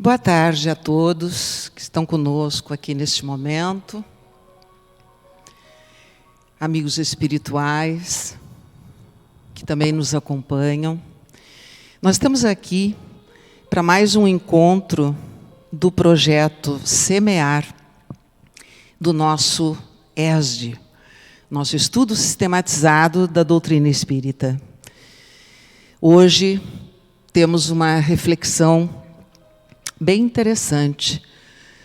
Boa tarde a todos que estão conosco aqui neste momento, amigos espirituais que também nos acompanham. Nós estamos aqui para mais um encontro do projeto Semear, do nosso ESD, nosso estudo sistematizado da doutrina espírita. Hoje temos uma reflexão bem interessante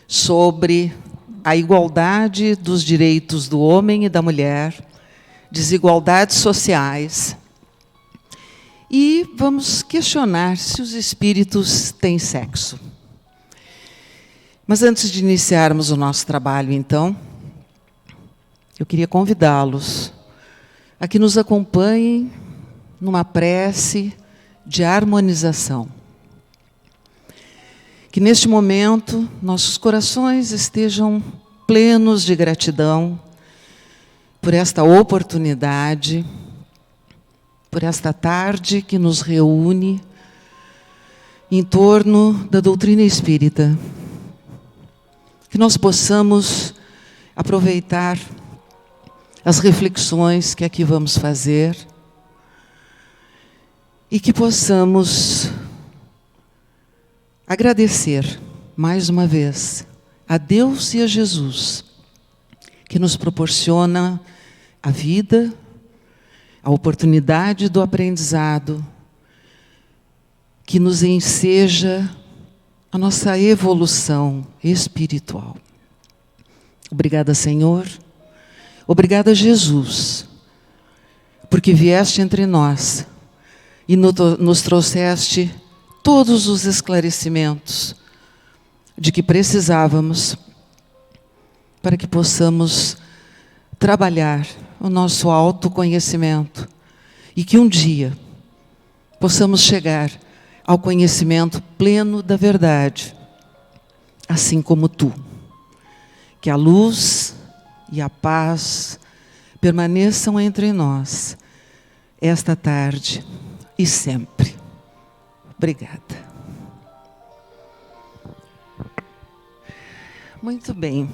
sobre a igualdade dos direitos do homem e da mulher, desigualdades sociais, e vamos questionar se os espíritos têm sexo. Mas antes de iniciarmos o nosso trabalho, então, eu queria convidá-los a que nos acompanhem numa prece de harmonização. Que neste momento nossos corações estejam plenos de gratidão por esta oportunidade, por esta tarde que nos reúne em torno da doutrina espírita. Que nós possamos aproveitar as reflexões que aqui vamos fazer e que possamos agradecer, mais uma vez, a Deus e a Jesus, que nos proporciona a vida, a oportunidade do aprendizado, que nos enseja a nossa evolução espiritual. Obrigada, Senhor. Obrigada, Jesus, porque vieste entre nós e nos trouxeste todos os esclarecimentos de que precisávamos para que possamos trabalhar o nosso autoconhecimento e que um dia possamos chegar ao conhecimento pleno da verdade, assim como tu. Que a luz e a paz permaneçam entre nós esta tarde e sempre. Obrigada. Muito bem.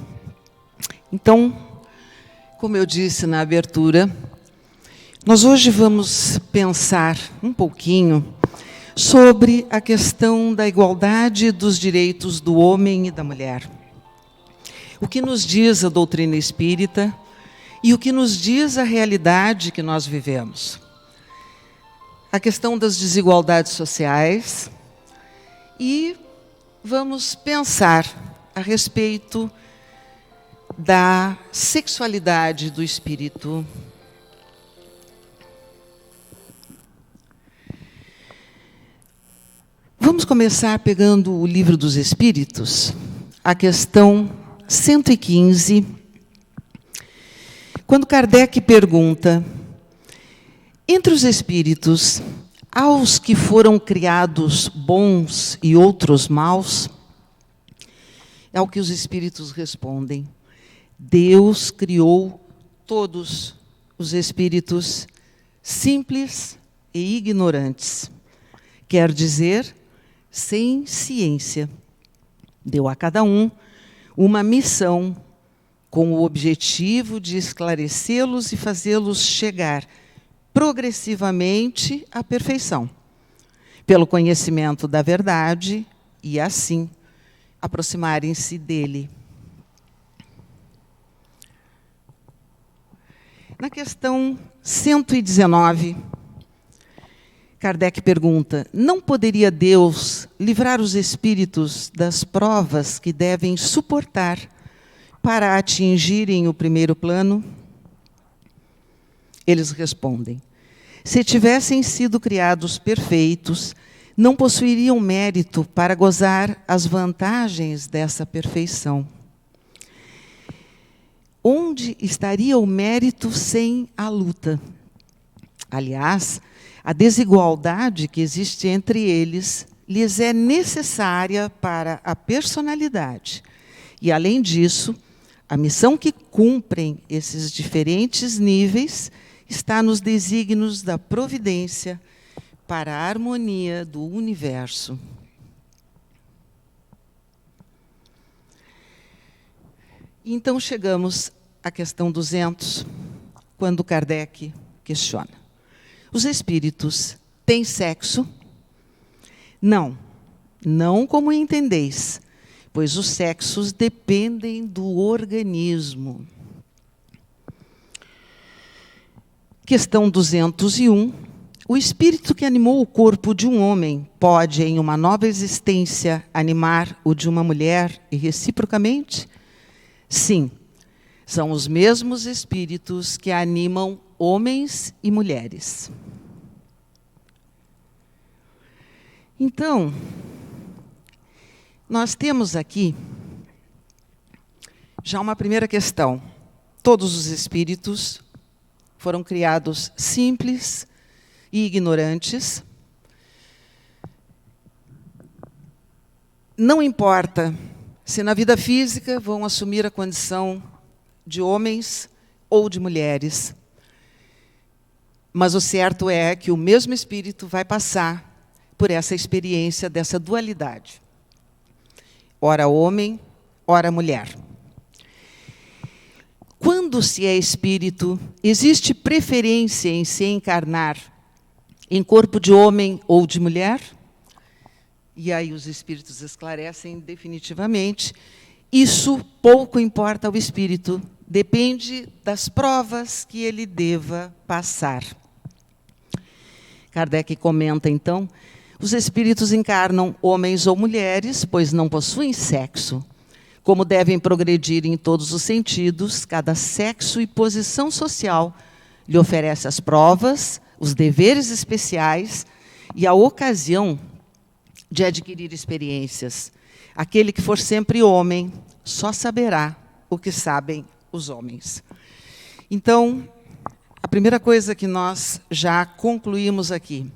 Então, como eu disse na abertura, nós hoje vamos pensar um pouquinho sobre a questão da igualdade dos direitos do homem e da mulher. O que nos diz a doutrina espírita e o que nos diz a realidade que nós vivemos. A questão das desigualdades sociais e vamos pensar a respeito da sexualidade do espírito. Vamos começar pegando o Livro dos Espíritos, a questão 115, quando Kardec pergunta: entre os espíritos, há os que foram criados bons e outros maus? É o que os espíritos respondem. Deus criou todos os espíritos simples e ignorantes. Quer dizer, sem ciência. Deu a cada um uma missão com o objetivo de esclarecê-los e fazê-los chegar progressivamente à perfeição, pelo conhecimento da verdade e, assim, aproximarem-se dele. Na questão 119, Kardec pergunta: não poderia Deus livrar os espíritos das provas que devem suportar para atingirem o primeiro plano? Eles respondem: se tivessem sido criados perfeitos, não possuiriam mérito para gozar as vantagens dessa perfeição. Onde estaria o mérito sem a luta? Aliás, a desigualdade que existe entre eles lhes é necessária para a personalidade. E, além disso, a missão que cumprem esses diferentes níveis está nos desígnios da providência para a harmonia do universo. Então chegamos à questão 200, quando Kardec questiona: os espíritos têm sexo? Não, não como entendeis, pois os sexos dependem do organismo. Questão 201. O espírito que animou o corpo de um homem pode, em uma nova existência, animar o de uma mulher e reciprocamente? Sim, são os mesmos espíritos que animam homens e mulheres. Então, nós temos aqui já uma primeira questão. Todos os espíritos foram criados simples e ignorantes. Não importa se na vida física vão assumir a condição de homens ou de mulheres, mas o certo é que o mesmo espírito vai passar por essa experiência dessa dualidade. Ora homem, ora mulher. Quando se é espírito, existe preferência em se encarnar em corpo de homem ou de mulher? E aí os espíritos esclarecem definitivamente: isso pouco importa ao espírito, depende das provas que ele deva passar. Kardec comenta, então: os espíritos encarnam homens ou mulheres, pois não possuem sexo. Como devem progredir em todos os sentidos, cada sexo e posição social lhe oferece as provas, os deveres especiais e a ocasião de adquirir experiências. Aquele que for sempre homem, só saberá o que sabem os homens. Então, a primeira coisa que nós já concluímos aqui: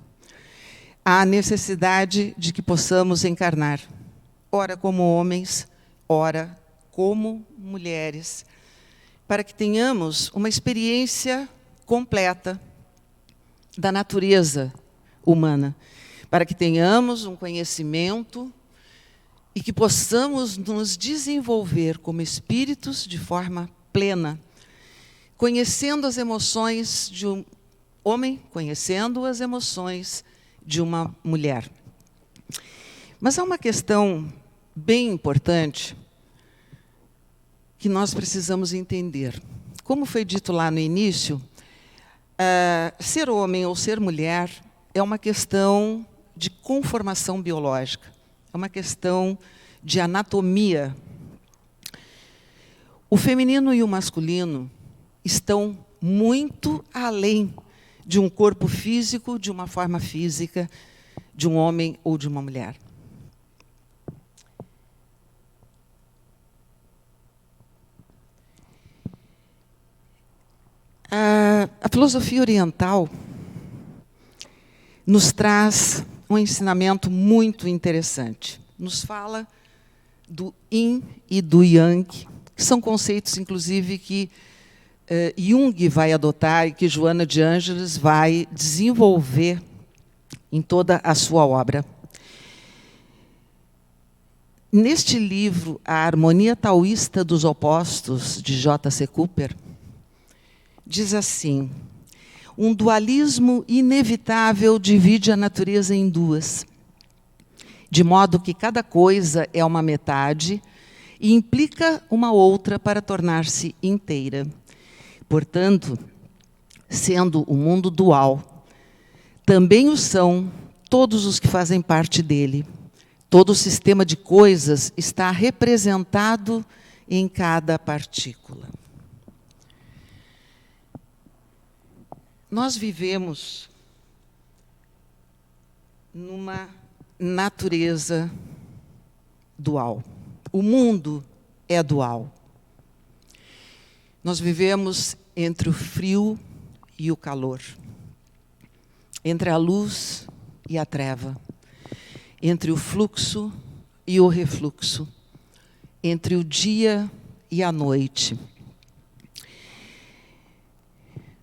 a necessidade de que possamos encarnar, ora como homens, ora como mulheres, para que tenhamos uma experiência completa da natureza humana, para que tenhamos um conhecimento e que possamos nos desenvolver como espíritos de forma plena, conhecendo as emoções de um homem, conhecendo as emoções de uma mulher. Mas há uma questão bem importante que nós precisamos entender. Como foi dito lá no início, ser homem ou ser mulher é uma questão de conformação biológica, é uma questão de anatomia. O feminino e o masculino estão muito além de um corpo físico, de uma forma física, de um homem ou de uma mulher. A filosofia oriental nos traz um ensinamento muito interessante. Nos fala do yin e do yang, que são conceitos, inclusive, que Jung vai adotar e que Joana de Ângeles vai desenvolver em toda a sua obra. Neste livro, A Harmonia Taoísta dos Opostos, de J.C. Cooper, diz assim: um dualismo inevitável divide a natureza em duas, de modo que cada coisa é uma metade e implica uma outra para tornar-se inteira. Portanto, sendo o mundo dual, também o são todos os que fazem parte dele. Todo o sistema de coisas está representado em cada partícula. Nós vivemos numa natureza dual. O mundo é dual. Nós vivemos entre o frio e o calor, entre a luz e a treva, entre o fluxo e o refluxo, entre o dia e a noite.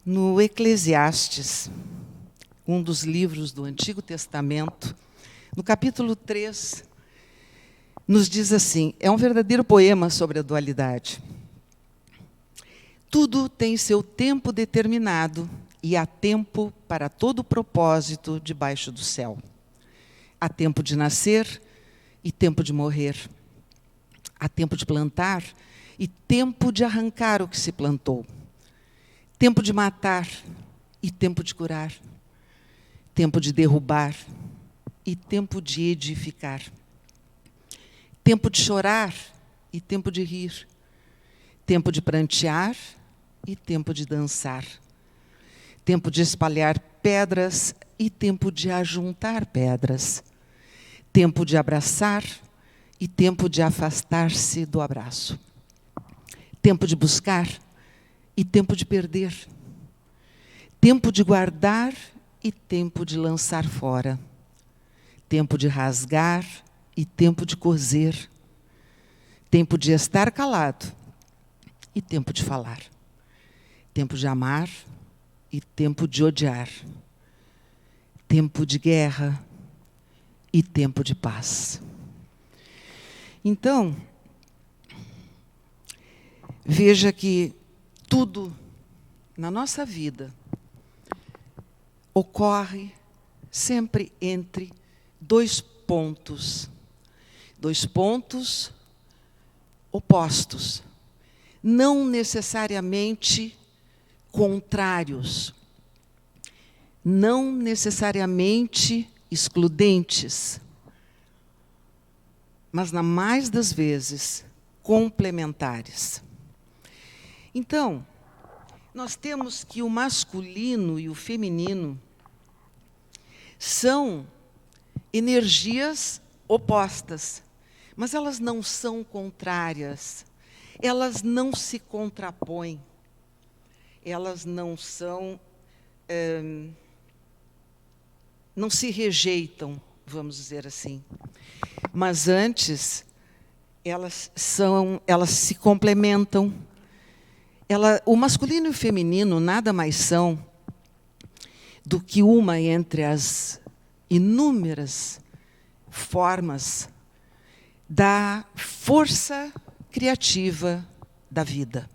No Eclesiastes, um dos livros do Antigo Testamento, no capítulo 3, nos diz assim, é um verdadeiro poema sobre a dualidade. Tudo tem seu tempo determinado e há tempo para todo propósito debaixo do céu. Há tempo de nascer e tempo de morrer. Há tempo de plantar e tempo de arrancar o que se plantou. Tempo de matar e tempo de curar. Tempo de derrubar e tempo de edificar. Tempo de chorar e tempo de rir. Tempo de prantear e tempo de dançar. Tempo de espalhar pedras e tempo de ajuntar pedras. Tempo de abraçar e tempo de afastar-se do abraço. Tempo de buscar e tempo de perder. Tempo de guardar e tempo de lançar fora. Tempo de rasgar e tempo de coser. Tempo de estar calado e tempo de falar. Tempo de amar e tempo de odiar. Tempo de guerra e tempo de paz. Então, veja que tudo na nossa vida ocorre sempre entre dois pontos opostos, não necessariamente contrários, não necessariamente excludentes, mas, na mais das vezes, complementares. Então, nós temos que o masculino e o feminino são energias opostas, mas elas não são contrárias, elas não se contrapõem, elas não são, não se rejeitam, vamos dizer assim. Mas antes, elas se complementam. O masculino e o feminino nada mais são do que uma entre as inúmeras formas da força criativa da vida.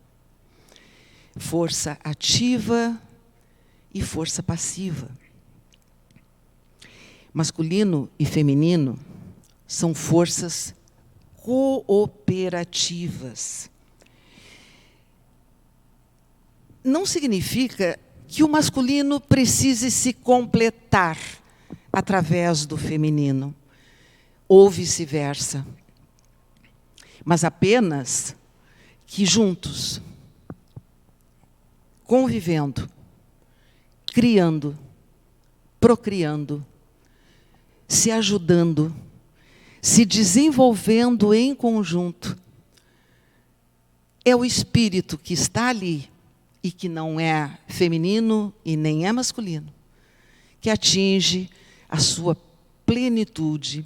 Força ativa e força passiva. Masculino e feminino são forças cooperativas. Não significa que o masculino precise se completar através do feminino, ou vice-versa, mas apenas que juntos, convivendo, criando, procriando, se ajudando, se desenvolvendo em conjunto, é o espírito que está ali e que não é feminino e nem é masculino, que atinge a sua plenitude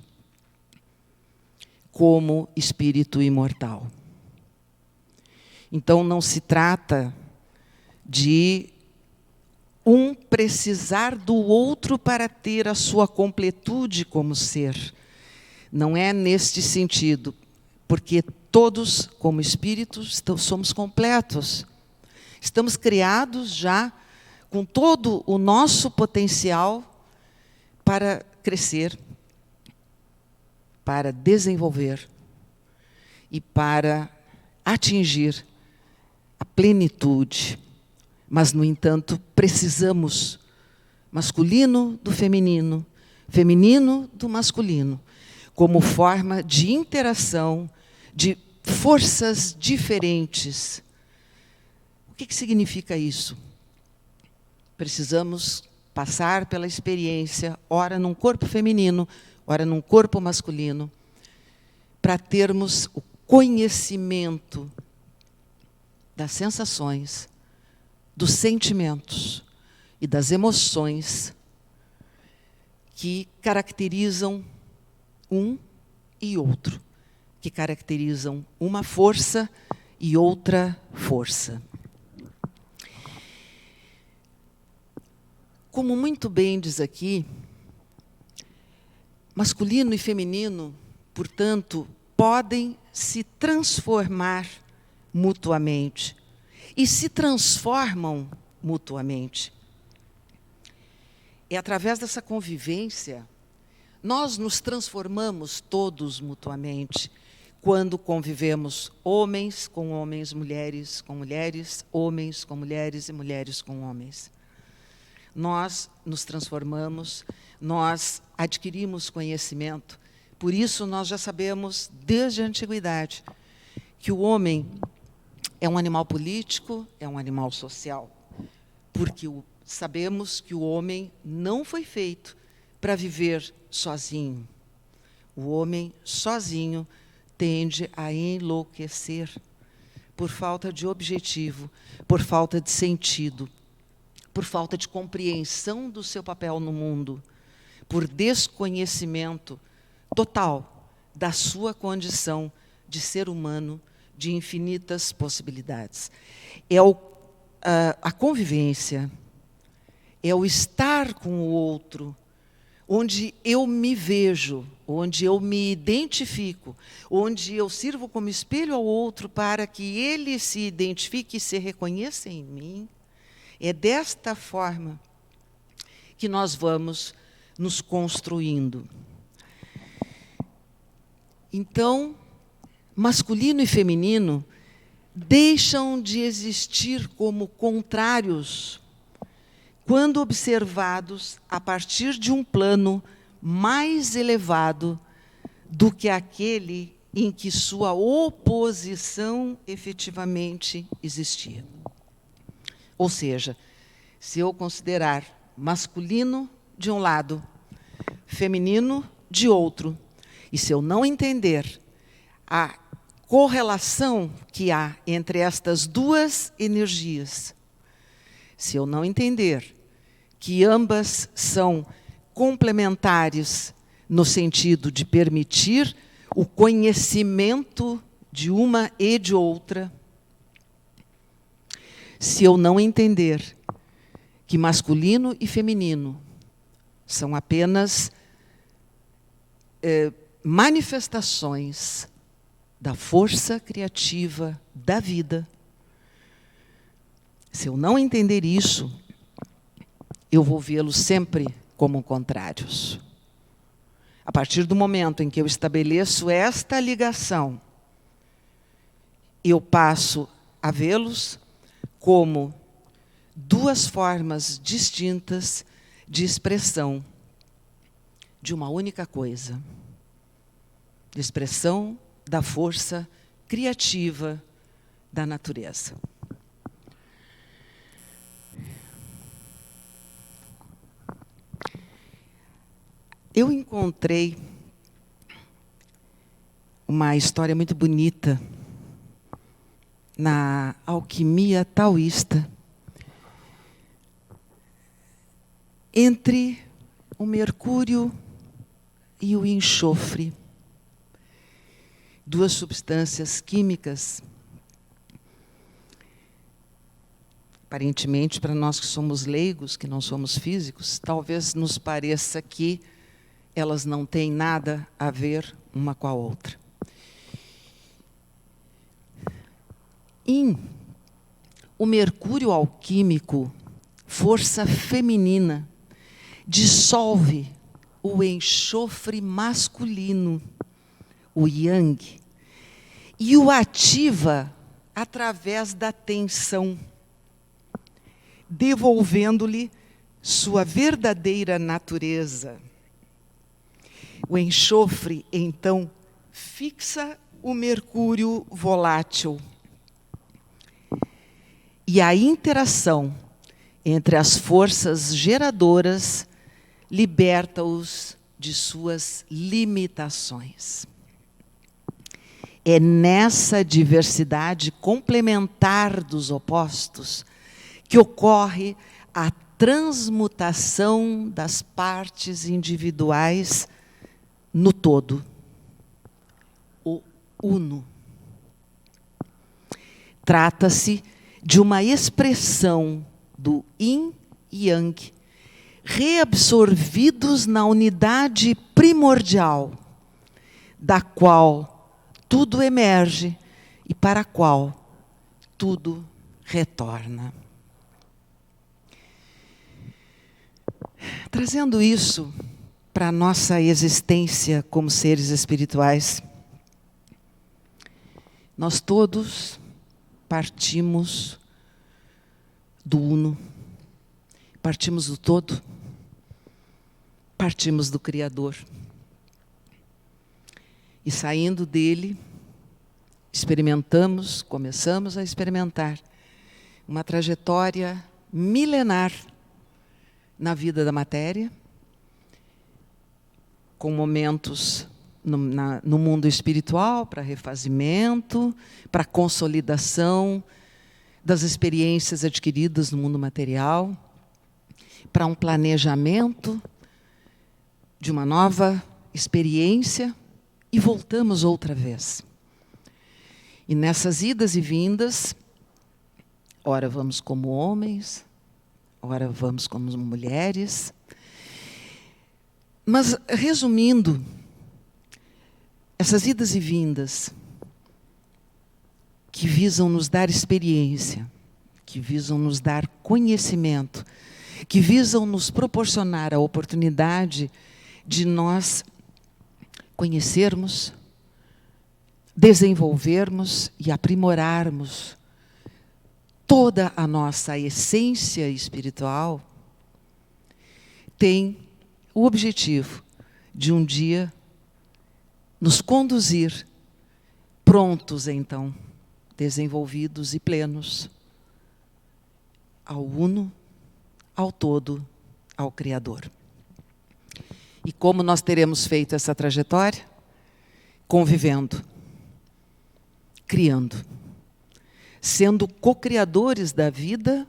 como espírito imortal. Então, não se trata de um precisar do outro para ter a sua completude como ser. Não é neste sentido, porque todos, como espíritos, somos completos. Estamos criados já com todo o nosso potencial para crescer, para desenvolver e para atingir a plenitude. Mas, no entanto, precisamos masculino do feminino, feminino do masculino, como forma de interação de forças diferentes. O que significa isso? Precisamos passar pela experiência, ora num corpo feminino, ora num corpo masculino, para termos o conhecimento das sensações, dos sentimentos e das emoções que caracterizam um e outro, que caracterizam uma força e outra força. Como muito bem diz aqui, masculino e feminino, portanto, podem se transformar mutuamente. e se transformam mutuamente. É através dessa convivência, nós nos transformamos todos mutuamente, quando convivemos homens com homens, mulheres com mulheres, homens com mulheres e mulheres com homens. Nós nos transformamos, nós adquirimos conhecimento. Por isso, nós já sabemos, desde a antiguidade, que o homem é um animal político, é um animal social. Porque sabemos que o homem não foi feito para viver sozinho. O homem sozinho tende a enlouquecer por falta de objetivo, por falta de sentido, por falta de compreensão do seu papel no mundo, por desconhecimento total da sua condição de ser humano, de infinitas possibilidades. É a convivência, é o estar com o outro, onde eu me vejo, onde eu me identifico, onde eu sirvo como espelho ao outro para que ele se identifique e se reconheça em mim. É desta forma que nós vamos nos construindo. Então, masculino e feminino deixam de existir como contrários quando observados a partir de um plano mais elevado do que aquele em que sua oposição efetivamente existia. Ou seja, se eu considerar masculino de um lado, feminino de outro, e se eu não entender a correlação que há entre estas duas energias, se eu não entender que ambas são complementares no sentido de permitir o conhecimento de uma e de outra, se eu não entender que masculino e feminino são apenas manifestações da força criativa da vida, se eu não entender isso, eu vou vê-los sempre como contrários. A partir do momento em que eu estabeleço esta ligação, eu passo a vê-los como duas formas distintas de expressão de uma única coisa, de expressão da força criativa da natureza. Eu encontrei uma história muito bonita na alquimia taoísta entre o mercúrio e o enxofre, duas substâncias químicas. Aparentemente, para nós que somos leigos, que não somos físicos, talvez nos pareça que elas não têm nada a ver uma com a outra. O mercúrio alquímico, força feminina, dissolve o enxofre masculino, o yang, e o ativa através da tensão, devolvendo-lhe sua verdadeira natureza. O enxofre, então, fixa o mercúrio volátil. E a interação entre as forças geradoras liberta-os de suas limitações. É nessa diversidade complementar dos opostos que ocorre a transmutação das partes individuais no todo, o uno. Trata-se de uma expressão do yin e yang, reabsorvidos na unidade primordial, da qual tudo emerge e para a qual tudo retorna. Trazendo isso para a nossa existência como seres espirituais, nós todos partimos do Uno, partimos do todo, partimos do Criador. E saindo dele, começamos a experimentar uma trajetória milenar na vida da matéria, com momentos no mundo espiritual para refazimento, para consolidação das experiências adquiridas no mundo material, para um planejamento de uma nova experiência, e voltamos outra vez. E nessas idas e vindas, ora vamos como homens, ora vamos como mulheres. Mas, resumindo, essas idas e vindas que visam nos dar experiência, que visam nos dar conhecimento, que visam nos proporcionar a oportunidade de nós conhecermos, desenvolvermos e aprimorarmos toda a nossa essência espiritual, tem o objetivo de um dia nos conduzir, prontos então, desenvolvidos e plenos, ao Uno, ao Todo, ao Criador. E como nós teremos feito essa trajetória? Convivendo, criando, sendo co-criadores da vida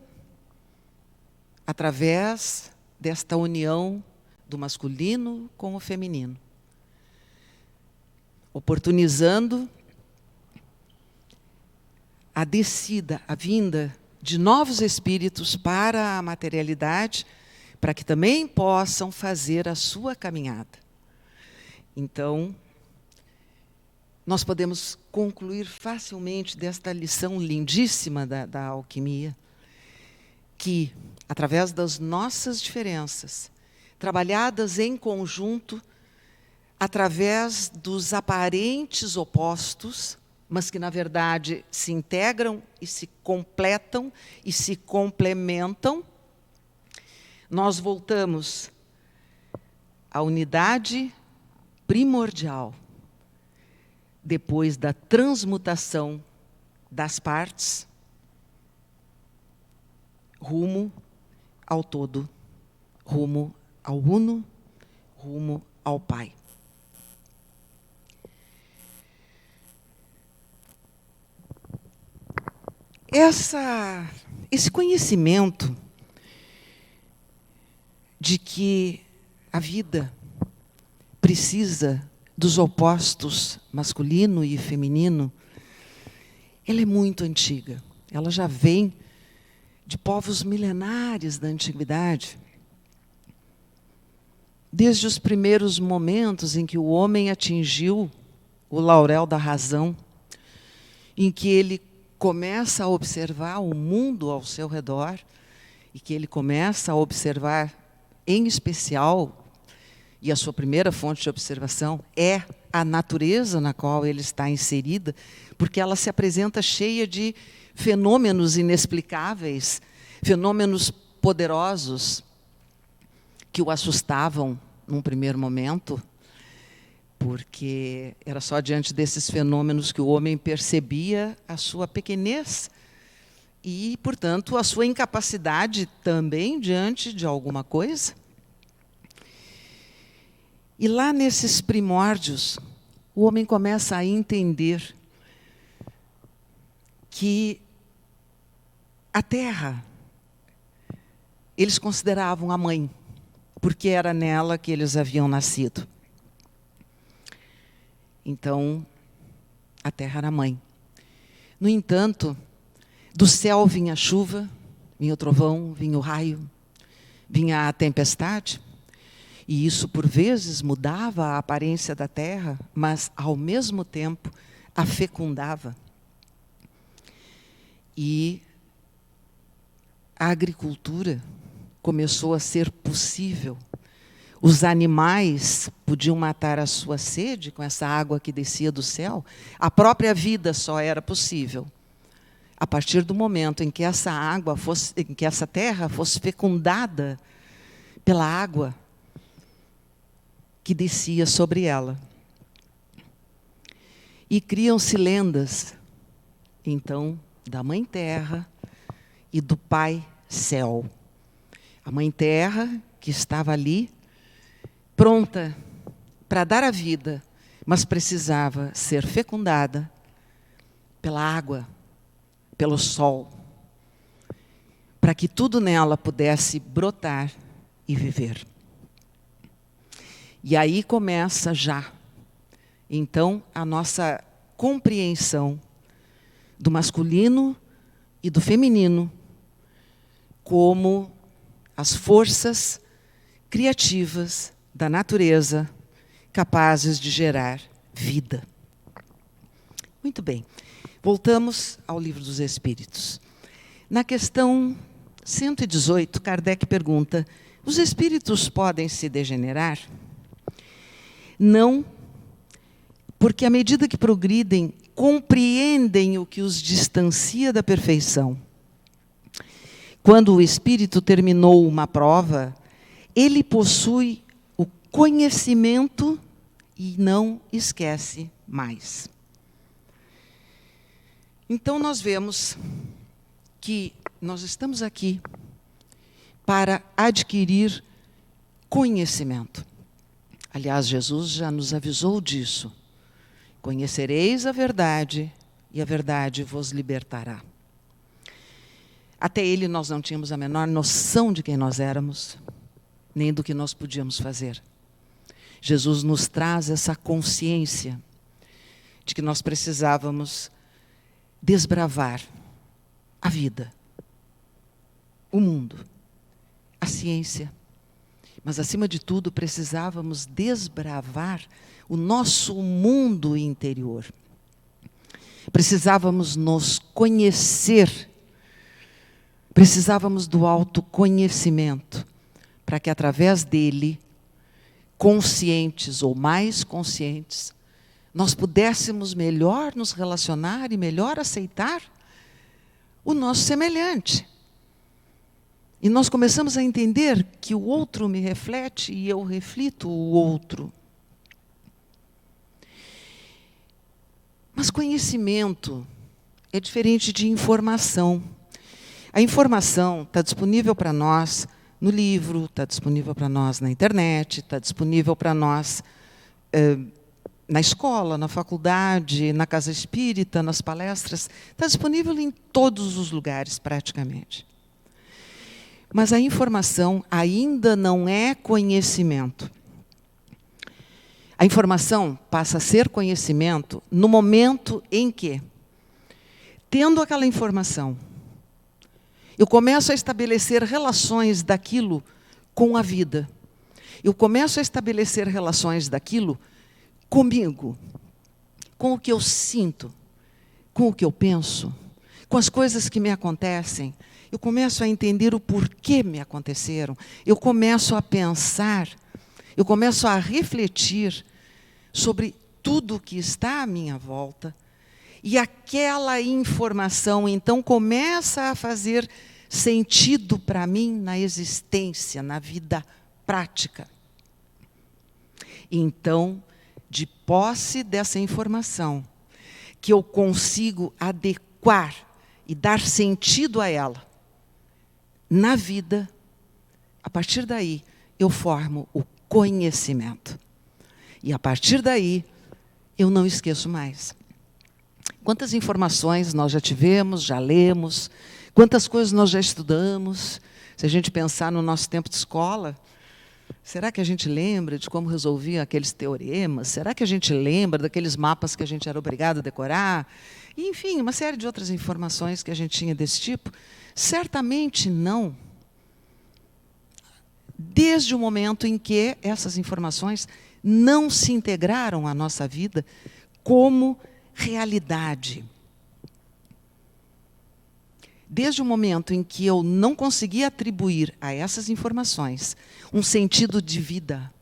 através desta união do masculino com o feminino, oportunizando a descida, a vinda de novos espíritos para a materialidade, para que também possam fazer a sua caminhada. Então, nós podemos concluir facilmente desta lição lindíssima da alquimia, que, através das nossas diferenças, trabalhadas em conjunto, através dos aparentes opostos, mas que, na verdade, se integram e se completam e se complementam, nós voltamos à unidade primordial, depois da transmutação das partes, rumo ao todo, rumo ao Uno, rumo ao Pai. Esse conhecimento de que a vida precisa dos opostos masculino e feminino, ela é muito antiga. Ela já vem de povos milenares da antiguidade. Desde os primeiros momentos em que o homem atingiu o laurel da razão, em que ele começa a observar o mundo ao seu redor, e que ele começa a observar, em especial, e a sua primeira fonte de observação é a natureza na qual ele está inserida, porque ela se apresenta cheia de fenômenos inexplicáveis, fenômenos poderosos, que o assustavam num primeiro momento, porque era só diante desses fenômenos que o homem percebia a sua pequenez e, portanto, a sua incapacidade também diante de alguma coisa. E lá nesses primórdios, o homem começa a entender que a Terra, eles consideravam a mãe, porque era nela que eles haviam nascido. Então, a Terra era a mãe. No entanto, do céu vinha a chuva, vinha o trovão, vinha o raio, vinha a tempestade, e isso, por vezes, mudava a aparência da terra, mas, ao mesmo tempo, a fecundava. E a agricultura começou a ser possível. Os animais podiam matar a sua sede com essa água que descia do céu. A própria vida só era possível a partir do momento em que essa água fosse, em que essa terra fosse fecundada pela água que descia sobre ela. E criam-se lendas, então, da Mãe Terra e do Pai Céu. A Mãe Terra, que estava ali, pronta para dar a vida, mas precisava ser fecundada pela água, pelo sol, para que tudo nela pudesse brotar e viver. E aí começa já, então, a nossa compreensão do masculino e do feminino como as forças criativas da natureza capazes de gerar vida. Muito bem. Voltamos ao Livro dos Espíritos. Na questão 118, Kardec pergunta: os espíritos podem se degenerar? Não, porque à medida que progridem, compreendem o que os distancia da perfeição. Quando o espírito terminou uma prova, ele possui o conhecimento e não esquece mais. Então, nós vemos que nós estamos aqui para adquirir conhecimento. Aliás, Jesus já nos avisou disso. Conhecereis a verdade, e a verdade vos libertará. Até ele nós não tínhamos a menor noção de quem nós éramos, nem do que nós podíamos fazer. Jesus nos traz essa consciência de que nós precisávamos desbravar a vida, o mundo, a ciência. Mas, acima de tudo, precisávamos desbravar o nosso mundo interior. Precisávamos nos conhecer. Precisávamos do autoconhecimento, para que, através dele, conscientes ou mais conscientes, nós pudéssemos melhor nos relacionar e melhor aceitar o nosso semelhante. E nós começamos a entender que o outro me reflete e eu reflito o outro. Mas conhecimento é diferente de informação. A informação está disponível para nós no livro, está disponível para nós na internet, está disponível para nós na escola, na faculdade, na casa espírita, nas palestras. Está disponível em todos os lugares, praticamente. Mas a informação ainda não é conhecimento. A informação passa a ser conhecimento no momento em que, tendo aquela informação, eu começo a estabelecer relações daquilo com a vida. Eu começo a estabelecer relações daquilo comigo, com o que eu sinto, com o que eu penso, com as coisas que me acontecem. Eu começo a entender o porquê me aconteceram. Eu começo a pensar, eu começo a refletir sobre tudo que está à minha volta. E aquela informação, então, começa a fazer sentido para mim na existência, na vida prática. Então, de posse dessa informação, que eu consigo adequar e dar sentido a ela na vida, a partir daí, eu formo o conhecimento. E a partir daí, eu não esqueço mais. Quantas informações nós já tivemos, já lemos, quantas coisas nós já estudamos. Se a gente pensar no nosso tempo de escola, será que a gente lembra de como resolvia aqueles teoremas? Será que a gente lembra daqueles mapas que a gente era obrigado a decorar? E, enfim, uma série de outras informações que a gente tinha desse tipo. Certamente não. Desde o momento em que essas informações não se integraram à nossa vida como realidade. desde o momento em que eu não consegui atribuir a essas informações um sentido de vida,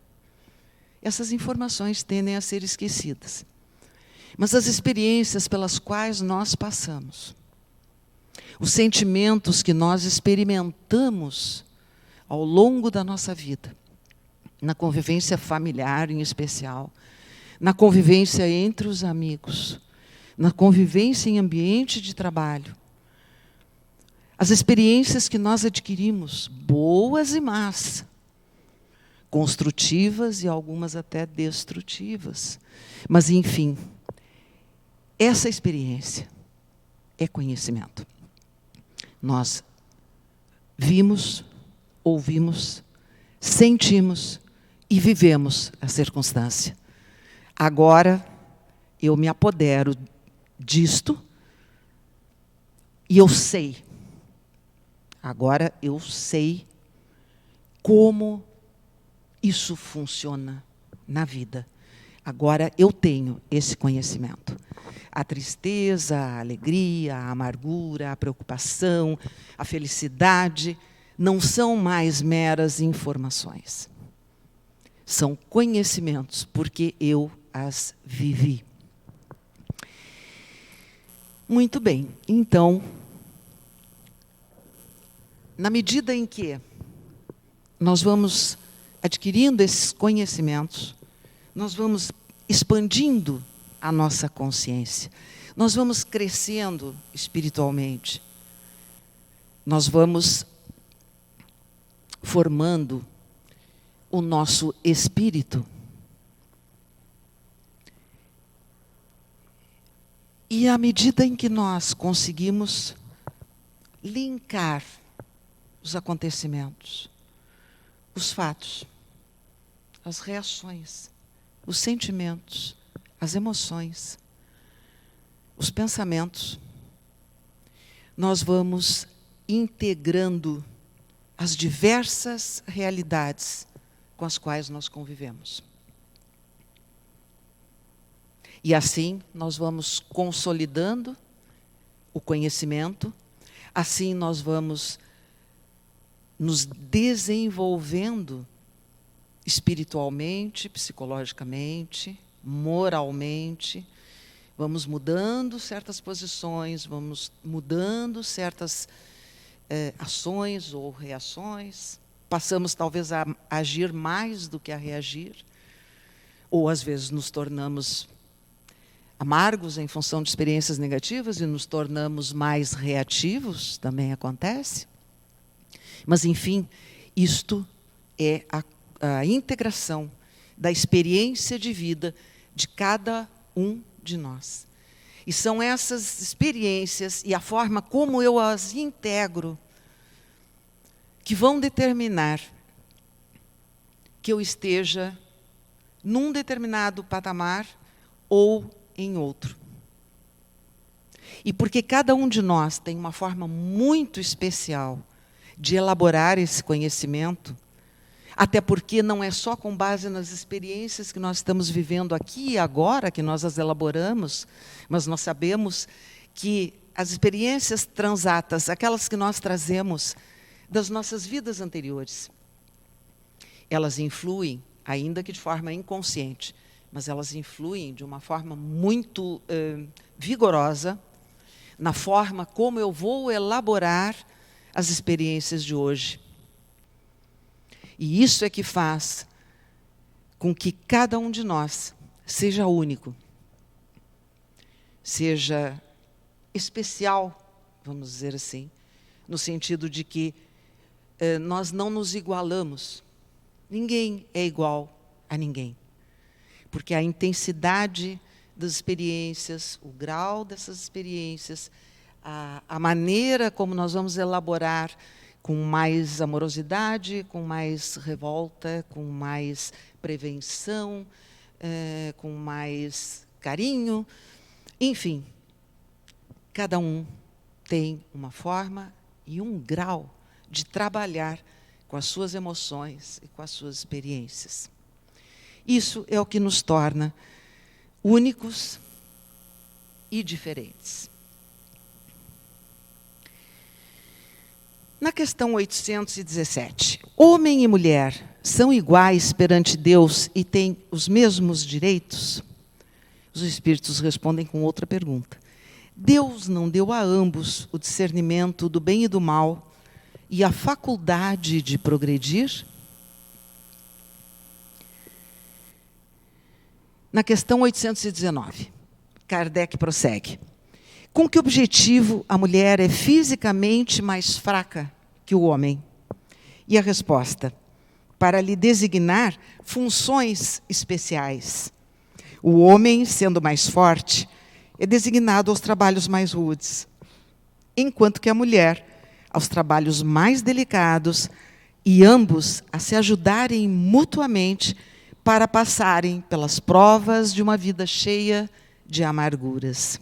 essas informações tendem a ser esquecidas. Mas as experiências pelas quais nós passamos, os sentimentos que nós experimentamos ao longo da nossa vida, na convivência familiar em especial, na convivência entre os amigos, na convivência em ambiente de trabalho, as experiências que nós adquirimos, boas e más, construtivas e algumas até destrutivas, mas, enfim, essa experiência é conhecimento. Nós vimos, ouvimos, sentimos e vivemos a circunstância. Agora, eu me apodero disto e eu sei. Agora eu sei como isso funciona na vida. Agora eu tenho esse conhecimento. A tristeza, a alegria, a amargura, a preocupação, a felicidade não são mais meras informações. São conhecimentos, porque eu as vivi. Muito bem, então, na medida em que nós vamos adquirindo esses conhecimentos, nós vamos expandindo a nossa consciência, nós vamos crescendo espiritualmente, nós vamos formando o nosso espírito. E à medida em que nós conseguimos linkar os acontecimentos, os fatos, as reações, os sentimentos, as emoções, os pensamentos, nós vamos integrando as diversas realidades com as quais nós convivemos. E assim nós vamos consolidando o conhecimento, assim nós vamos nos desenvolvendo espiritualmente, psicologicamente, moralmente, vamos mudando certas posições, vamos mudando certas ações ou reações, passamos talvez a agir mais do que a reagir, ou às vezes nos tornamos amargos em função de experiências negativas e nos tornamos mais reativos, também acontece. Mas, enfim, isto é a integração da experiência de vida de cada um de nós. E são essas experiências e a forma como eu as integro que vão determinar que eu esteja num determinado patamar ou em outro. E porque cada um de nós tem uma forma muito especial de elaborar esse conhecimento, até porque não é só com base nas experiências que nós estamos vivendo aqui e agora que nós as elaboramos, mas nós sabemos que as experiências transatas, aquelas que nós trazemos das nossas vidas anteriores, elas influem, ainda que de forma inconsciente, mas elas influem de uma forma muito vigorosa na forma como eu vou elaborar as experiências de hoje. E isso é que faz com que cada um de nós seja único, seja especial, vamos dizer assim, no sentido de que nós não nos igualamos. Ninguém é igual a ninguém. Porque a intensidade das experiências, o grau dessas experiências, a maneira como nós vamos elaborar com mais amorosidade, com mais revolta, com mais prevenção, com mais carinho, enfim, cada um tem uma forma e um grau de trabalhar com as suas emoções e com as suas experiências. Isso é o que nos torna únicos e diferentes. Na questão 817, homem e mulher são iguais perante Deus e têm os mesmos direitos? Os espíritos respondem com outra pergunta. Deus não deu a ambos o discernimento do bem e do mal e a faculdade de progredir? Na questão 819, Kardec prossegue. Com que objetivo a mulher é fisicamente mais fraca que o homem? E a resposta: para lhe designar funções especiais. O homem, sendo mais forte, é designado aos trabalhos mais rudes, enquanto que a mulher aos trabalhos mais delicados, e ambos a se ajudarem mutuamente para passarem pelas provas de uma vida cheia de amarguras.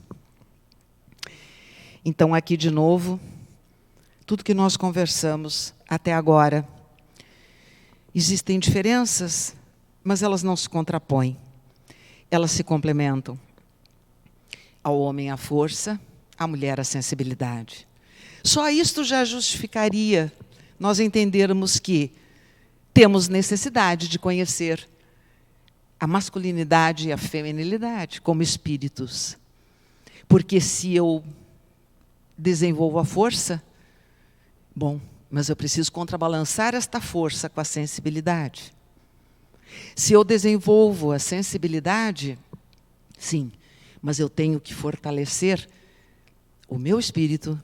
Então, aqui de novo, tudo que nós conversamos até agora, existem diferenças, mas elas não se contrapõem. Elas se complementam. Ao homem a força, à mulher a sensibilidade. Só isto já justificaria nós entendermos que temos necessidade de conhecer a masculinidade e a feminilidade como espíritos. Porque se eu desenvolvo a força, bom, mas eu preciso contrabalançar esta força com a sensibilidade. Se eu desenvolvo a sensibilidade, sim, mas eu tenho que fortalecer o meu espírito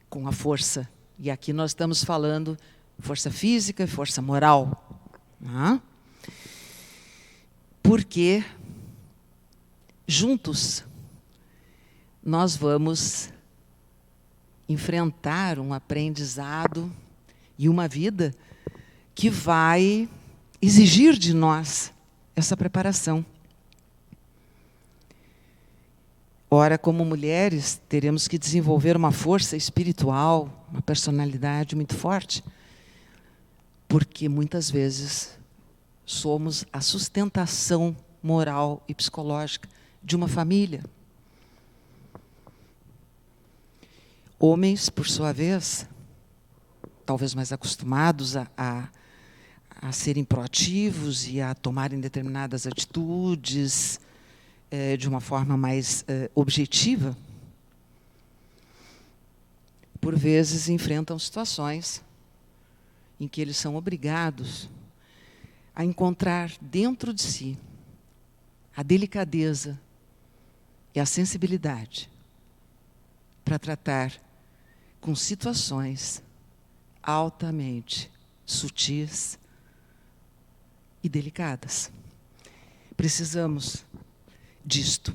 com a força. E aqui nós estamos falando força física e força moral. Porque juntos nós vamos enfrentar um aprendizado e uma vida que vai exigir de nós essa preparação. Ora, como mulheres, teremos que desenvolver uma força espiritual, uma personalidade muito forte, porque muitas vezes somos a sustentação moral e psicológica de uma família. Homens, por sua vez, talvez mais acostumados a serem proativos e a tomarem determinadas atitudes de uma forma mais objetiva, por vezes enfrentam situações em que eles são obrigados a encontrar dentro de si a delicadeza e a sensibilidade para tratar com situações altamente sutis e delicadas. Precisamos disto.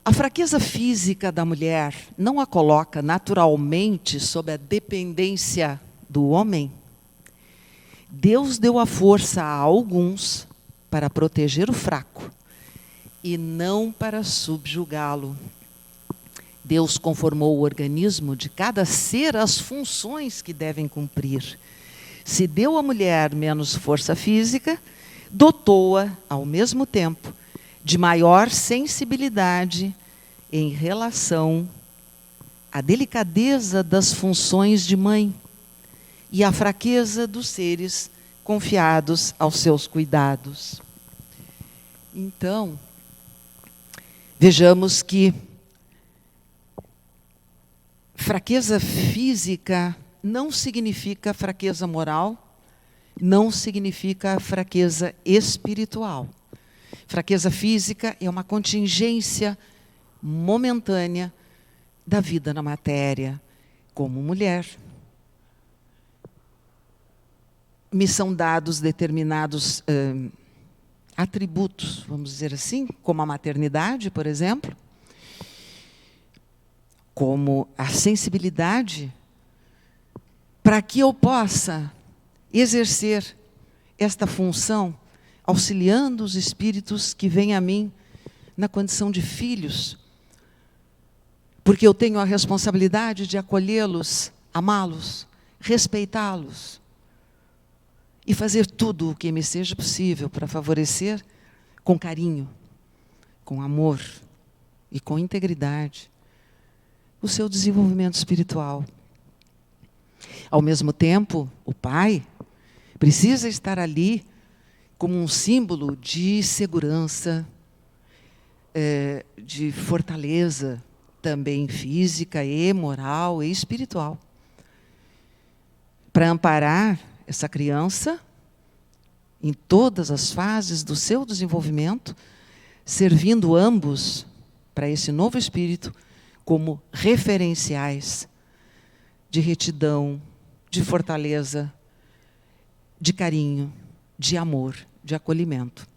A fraqueza física da mulher não a coloca naturalmente sob a dependência do homem? Deus deu a força a alguns para proteger o fraco e não para subjugá-lo. Deus conformou o organismo de cada ser às funções que devem cumprir. Se deu à mulher menos força física, dotou-a, ao mesmo tempo, de maior sensibilidade em relação à delicadeza das funções de mãe e à fraqueza dos seres confiados aos seus cuidados. Então, vejamos que fraqueza física não significa fraqueza moral, não significa fraqueza espiritual. Fraqueza física é uma contingência momentânea da vida na matéria, como mulher. Me são dados determinados atributos, vamos dizer assim, como a maternidade, por exemplo, como a sensibilidade, para que eu possa exercer esta função, auxiliando os espíritos que vêm a mim na condição de filhos, porque eu tenho a responsabilidade de acolhê-los, amá-los, respeitá-los e fazer tudo o que me seja possível para favorecer com carinho, com amor e com integridade o seu desenvolvimento espiritual. Ao mesmo tempo, o pai precisa estar ali como um símbolo de segurança, de fortaleza, também física e moral e espiritual, para amparar essa criança em todas as fases do seu desenvolvimento, servindo ambos para esse novo espírito como referenciais de retidão, de fortaleza, de carinho, de amor, de acolhimento.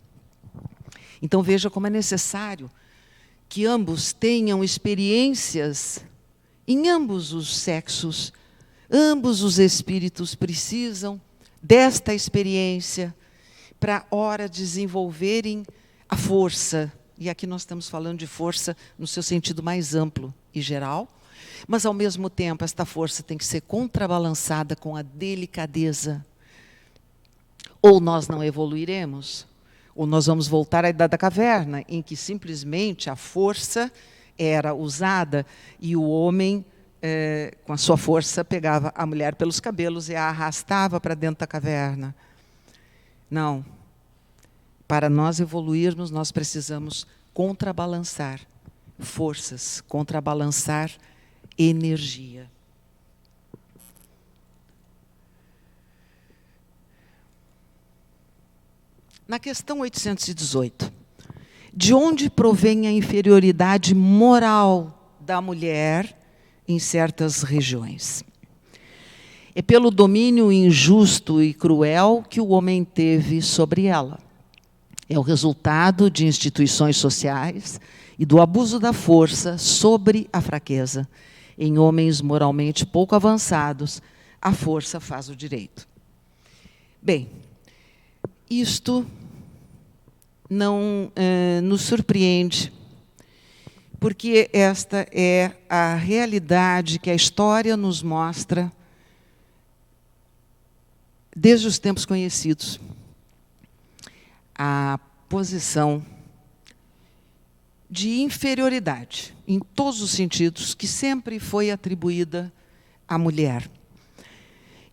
Então veja como é necessário que ambos tenham experiências em ambos os sexos, ambos os espíritos precisam desta experiência para, ora, desenvolverem a força. E aqui nós estamos falando de força no seu sentido mais amplo e geral, mas, ao mesmo tempo, esta força tem que ser contrabalançada com a delicadeza. Ou nós não evoluiremos, ou nós vamos voltar à Idade da Caverna, em que simplesmente a força era usada e o homem, com a sua força, pegava a mulher pelos cabelos e a arrastava para dentro da caverna. Não. Para nós evoluirmos, nós precisamos contrabalançar forças, contrabalançar energia. Na questão 818, de onde provém a inferioridade moral da mulher em certas regiões? É pelo domínio injusto e cruel que o homem teve sobre ela. É o resultado de instituições sociais e do abuso da força sobre a fraqueza. Em homens moralmente pouco avançados, a força faz o direito. Bem, isto não nos surpreende, porque esta é a realidade que a história nos mostra desde os tempos conhecidos. A posição de inferioridade, em todos os sentidos, que sempre foi atribuída à mulher.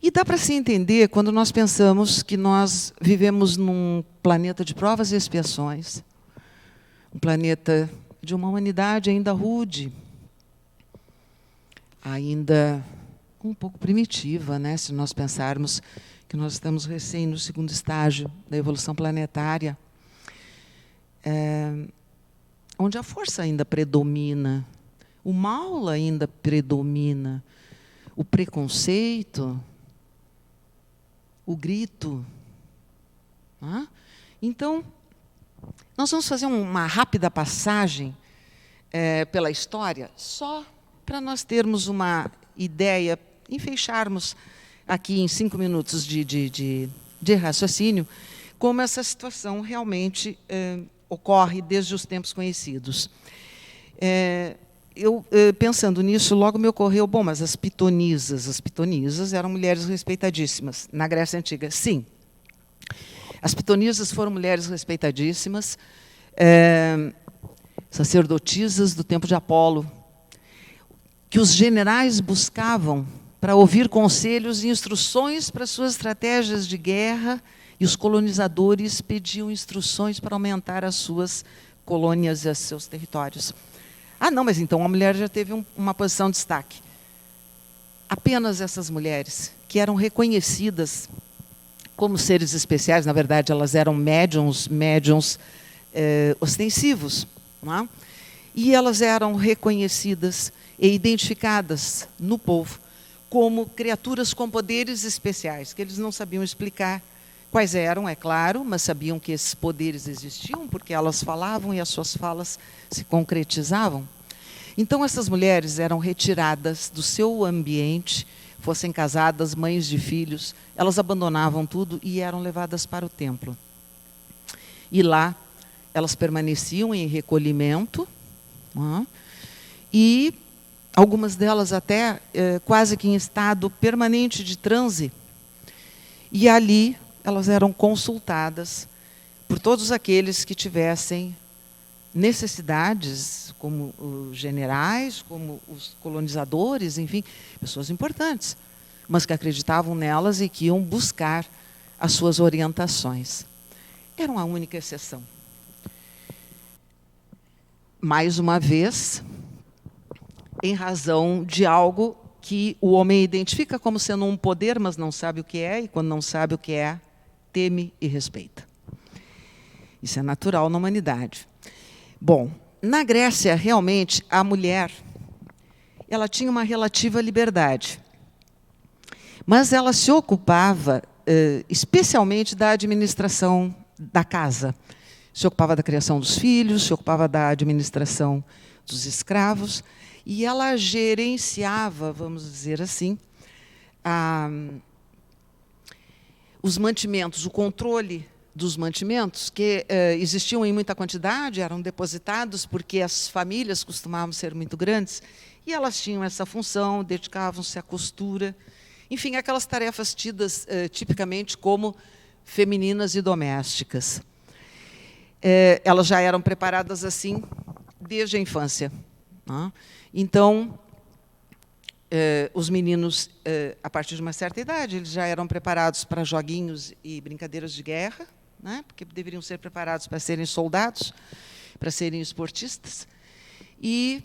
E dá para se entender quando nós pensamos que nós vivemos num planeta de provas e expiações, um planeta de uma humanidade ainda rude, ainda um pouco primitiva, né, se nós pensarmos que nós estamos recém no segundo estágio da evolução planetária, onde a força ainda predomina, o mal ainda predomina, o preconceito, o grito. Então, nós vamos fazer uma rápida passagem pela história, só para nós termos uma ideia e fecharmos aqui em 5 minutos de raciocínio, como essa situação realmente ocorre desde os tempos conhecidos. Eu, pensando nisso, logo me ocorreu, bom, mas as pitonisas eram mulheres respeitadíssimas na Grécia Antiga. Sim, as pitonisas foram mulheres respeitadíssimas, sacerdotisas do tempo de Apolo, que os generais buscavam para ouvir conselhos e instruções para suas estratégias de guerra, e os colonizadores pediam instruções para aumentar as suas colônias e os seus territórios. Não, mas então a mulher já teve uma posição de destaque. Apenas essas mulheres, que eram reconhecidas como seres especiais, na verdade, elas eram médiuns ostensivos, não é? E elas eram reconhecidas e identificadas no povo como criaturas com poderes especiais, que eles não sabiam explicar quais eram, é claro, mas sabiam que esses poderes existiam, porque elas falavam e as suas falas se concretizavam. Então, essas mulheres eram retiradas do seu ambiente, fossem casadas, mães de filhos, elas abandonavam tudo e eram levadas para o templo. E lá, elas permaneciam em recolhimento, e algumas delas até quase que em estado permanente de transe. E ali elas eram consultadas por todos aqueles que tivessem necessidades, como os generais, como os colonizadores, enfim, pessoas importantes, mas que acreditavam nelas e que iam buscar as suas orientações. Eram a única exceção. Mais uma vez, em razão de algo que o homem identifica como sendo um poder, mas não sabe o que é, e quando não sabe o que é, teme e respeita. Isso é natural na humanidade. Bom, na Grécia, realmente, a mulher ela tinha uma relativa liberdade, mas ela se ocupava especialmente da administração da casa. Se ocupava da criação dos filhos, se ocupava da administração dos escravos, e ela gerenciava, vamos dizer assim, os mantimentos, o controle dos mantimentos, que existiam em muita quantidade, eram depositados, porque as famílias costumavam ser muito grandes, e elas tinham essa função, dedicavam-se à costura, enfim, aquelas tarefas tidas tipicamente como femininas e domésticas. Elas já eram preparadas assim desde a infância. Né? Então, os meninos, a partir de uma certa idade, eles já eram preparados para joguinhos e brincadeiras de guerra, né? Porque deveriam ser preparados para serem soldados, para serem esportistas, e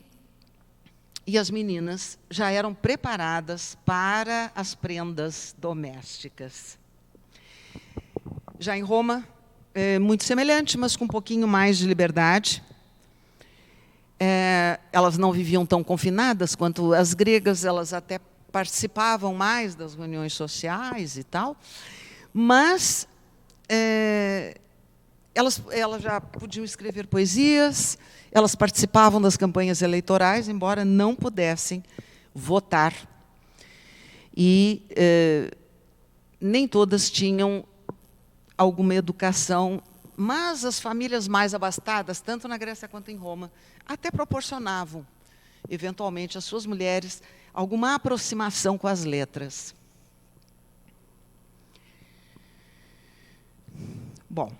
as meninas já eram preparadas para as prendas domésticas. Já em Roma, muito semelhante, mas com um pouquinho mais de liberdade. Elas não viviam tão confinadas quanto as gregas, elas até participavam mais das reuniões sociais e tal, mas elas já podiam escrever poesias, elas participavam das campanhas eleitorais, embora não pudessem votar. E nem todas tinham alguma educação, mas as famílias mais abastadas, tanto na Grécia quanto em Roma, até proporcionavam, eventualmente, às suas mulheres alguma aproximação com as letras. Bom,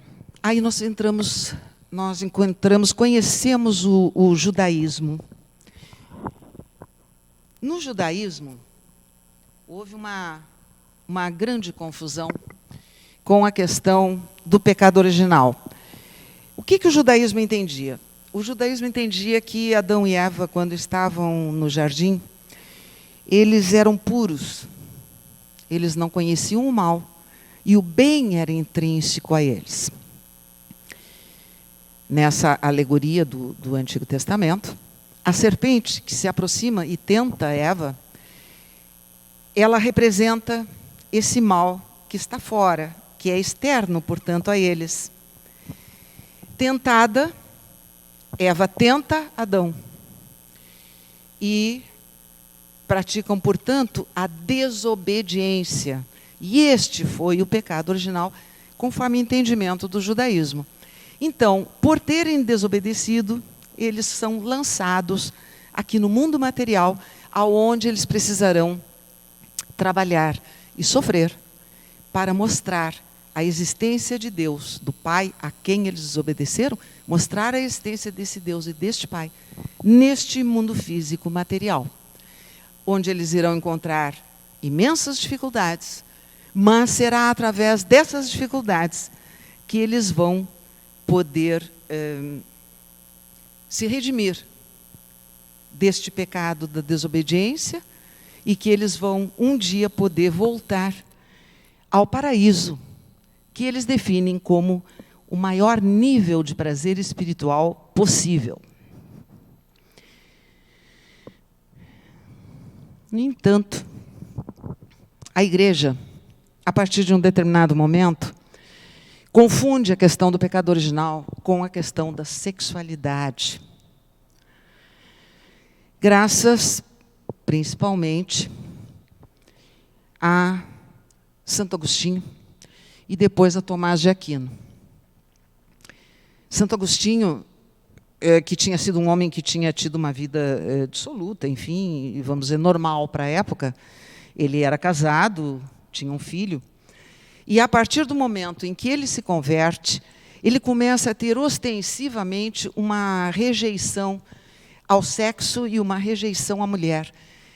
aí nós conhecemos o judaísmo. No judaísmo, houve uma grande confusão com a questão do pecado original. O que o judaísmo entendia? O judaísmo entendia que Adão e Eva, quando estavam no jardim, eles eram puros, eles não conheciam o mal, e o bem era intrínseco a eles. Nessa alegoria do Antigo Testamento, a serpente que se aproxima e tenta Eva, ela representa esse mal que está fora, que é externo, portanto, a eles. Tentada, Eva tenta Adão. E praticam, portanto, a desobediência. E este foi o pecado original, conforme o entendimento do judaísmo. Então, por terem desobedecido, eles são lançados aqui no mundo material, aonde eles precisarão trabalhar e sofrer para mostrar a existência de Deus, do Pai a quem eles desobedeceram, mostrar a existência desse Deus e deste Pai neste mundo físico material, onde eles irão encontrar imensas dificuldades, mas será através dessas dificuldades que eles vão poder se redimir deste pecado da desobediência e que eles vão um dia poder voltar ao paraíso, que eles definem como o maior nível de prazer espiritual possível. No entanto, a Igreja, a partir de um determinado momento, confunde a questão do pecado original com a questão da sexualidade. Graças, principalmente, a Santo Agostinho e depois a Tomás de Aquino. Santo Agostinho, que tinha sido um homem que tinha tido uma vida dissoluta, enfim, vamos dizer, normal para a época, ele era casado, tinha um filho, e a partir do momento em que ele se converte, ele começa a ter ostensivamente uma rejeição ao sexo e uma rejeição à mulher,